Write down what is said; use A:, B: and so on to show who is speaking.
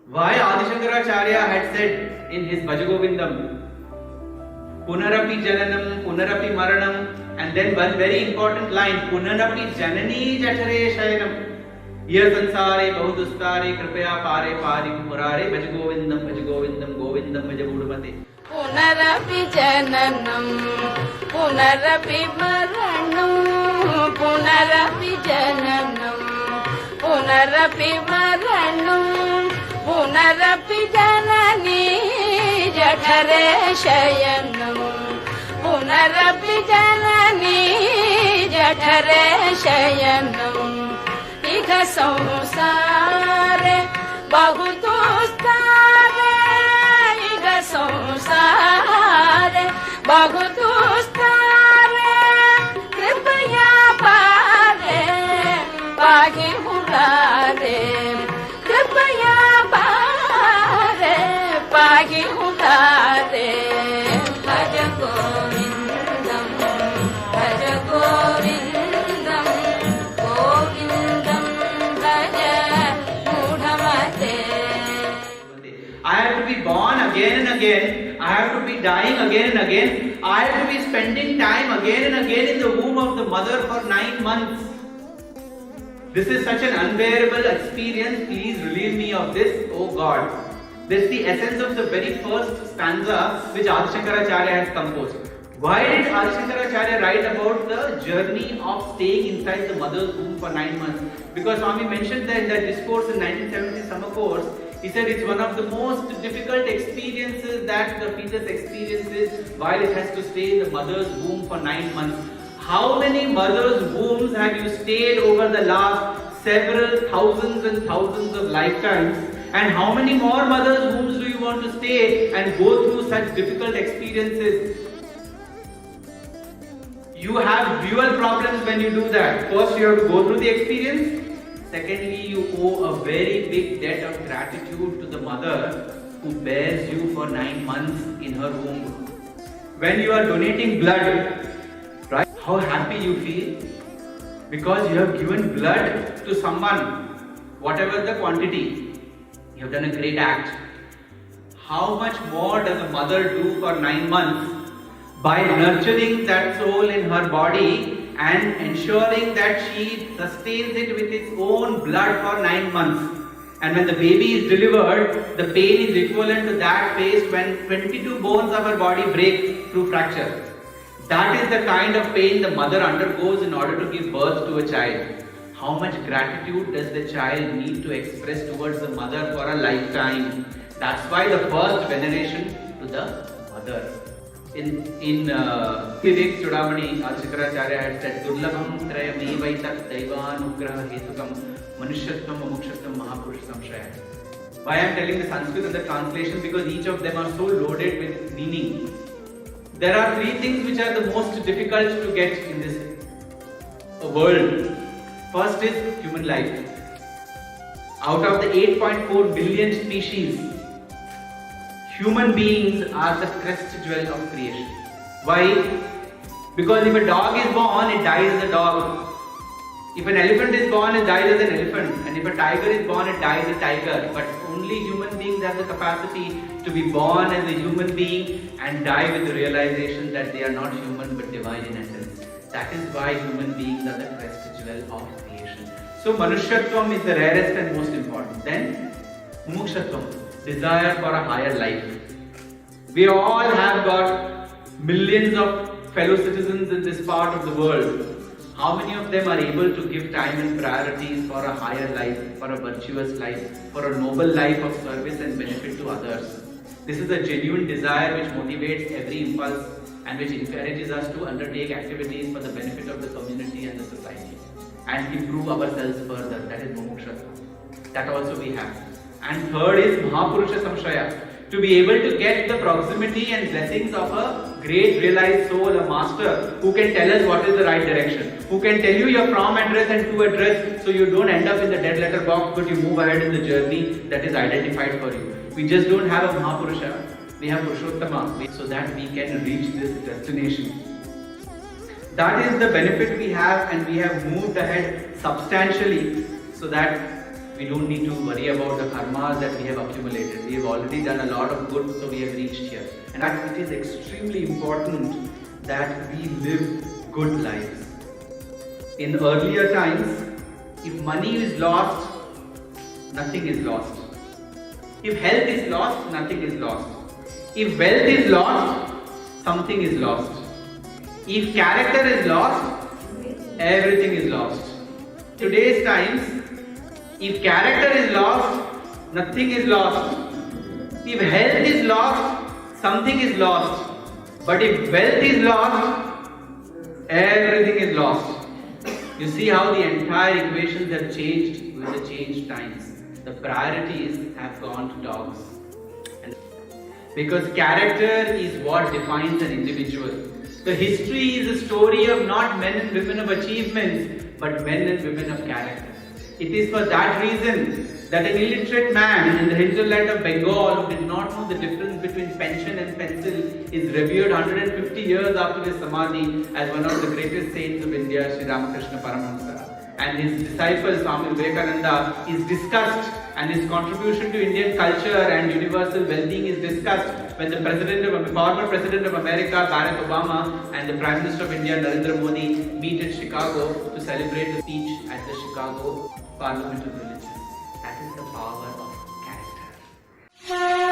A: Why Adi Shankaracharya had said in his Bhajagovindam, Punarapi Jananam, Punarapi Maranam, and then one very important line, Punarapi Janani Jatare Shayanam. Here Sansare, Bahudustare, Kripaya Pare, Pari, Murare, Bhajagovindam, Bhajagovindam, Govindam, Bhajabudamate.
B: Punarapi Jananam, Punarapi Maranam, Punarapi Jananam, Punarapi Maranam, Punarapi Janani Jatare Shayanam, Punarapi Janani Jatare Shayanam. Iga samsare bahudustare, iga samsare bahudustare, kripaya pare pahi murare, kripaya pare pahi murare. Bhaja Govindam, Bhaja Govindam, Govindam Bhaja Mudhamate.
A: I have to be born again and again. I have to be dying again and again. I have to be spending time again and again in the womb of the mother for 9 months. This is such an unbearable experience. Please relieve me of this, oh God. This is the essence of the very first stanza which Adi Shankaracharya has composed. Why did Adi Shankaracharya write about the journey of staying inside the mother's womb for 9 months? Because Swami mentioned that in that discourse in 1970 summer course, he said it's one of the most difficult experiences that the fetus experiences while it has to stay in the mother's womb for 9 months. How many mothers' wombs have you stayed over the last several thousands and thousands of lifetimes? And how many more mothers' wombs do you want to stay and go through such difficult experiences? You have dual problems when you do that. First, you have to go through the experience. Secondly, you owe a very big debt of gratitude to the mother who bears you for 9 months in her womb. When you are donating blood, right? How happy you feel because you have given blood to someone, whatever the quantity. You have done a great act. How much more does a mother do for 9 months by nurturing that soul in her body and ensuring that she sustains it with its own blood for 9 months. And when the baby is delivered, the pain is equivalent to that faced when 22 bones of her body break through fracture. That is the kind of pain the mother undergoes in order to give birth to a child. How much gratitude does the child need to express towards the mother for a lifetime? That's why the first veneration to the mother. In Vivek Chudamani, Adi Shankaracharya had said, Durlabham trayamevaitat daivanugraha hetukam manushyattvam mumukshyattvam mahapurush samshaya. Why I am telling the Sanskrit and the translation? Because each of them are so loaded with meaning. There are 3 things which are the most difficult to get in this world. First is human life. Out of the 8.4 billion species, human beings are the crest jewel of creation. Why? Because if a dog is born, it dies as a dog. If an elephant is born, it dies as an elephant. And if a tiger is born, it dies as a tiger. But only human beings have the capacity to be born as a human being and die with the realization that they are not human but divine in essence. That is why human beings are the crest jewel of creation. So Manushyattvam is the rarest and most important. Then Mumukshattvam, desire for a higher life. We all have got millions of fellow citizens in this part of the world. How many of them are able to give time and priorities for a higher life, for a virtuous life, for a noble life of service and benefit to others? This is a genuine desire which motivates every impulse and which encourages us to undertake activities for the benefit of the community and the society and improve ourselves further. That is Mumukshattva. That also we have. And third is Mahapurusha Samshaya. To be able to get the proximity and blessings of a great realized soul, a master who can tell us what is the right direction, who can tell you your from address and to address so you don't end up in the dead letter box but you move ahead in the journey that is identified for you. We just don't have a Mahapurusha, we have Purushottama so that we can reach this destination. That is the benefit we have, and we have moved ahead substantially so that we don't need to worry about the karmas that we have accumulated. We have already done a lot of good, so we have reached here. And it is extremely important that we live good lives. In earlier times, if money is lost, nothing is lost. If health is lost, nothing is lost. If wealth is lost, something is lost. If character is lost, everything is lost. Today's times, if character is lost, nothing is lost. If health is lost, something is lost. But if wealth is lost, everything is lost. You see how the entire equations have changed with the changed times. The priorities have gone to dogs. Because character is what defines an individual. The history is a story of not men and women of achievements, but men and women of character. It is for that reason that an illiterate man in the hinterland of Bengal who did not know the difference between pension and pencil is revered 150 years after his samadhi as one of the greatest saints of India, Sri Ramakrishna Paramahansa. And his disciple Swami Vivekananda is discussed, and his contribution to Indian culture and universal well-being is discussed when the former President of America, Barack Obama, and the Prime Minister of India, Narendra Modi, meet in Chicago to celebrate the speech at the Chicago Parliament of Religion. That is the power of character.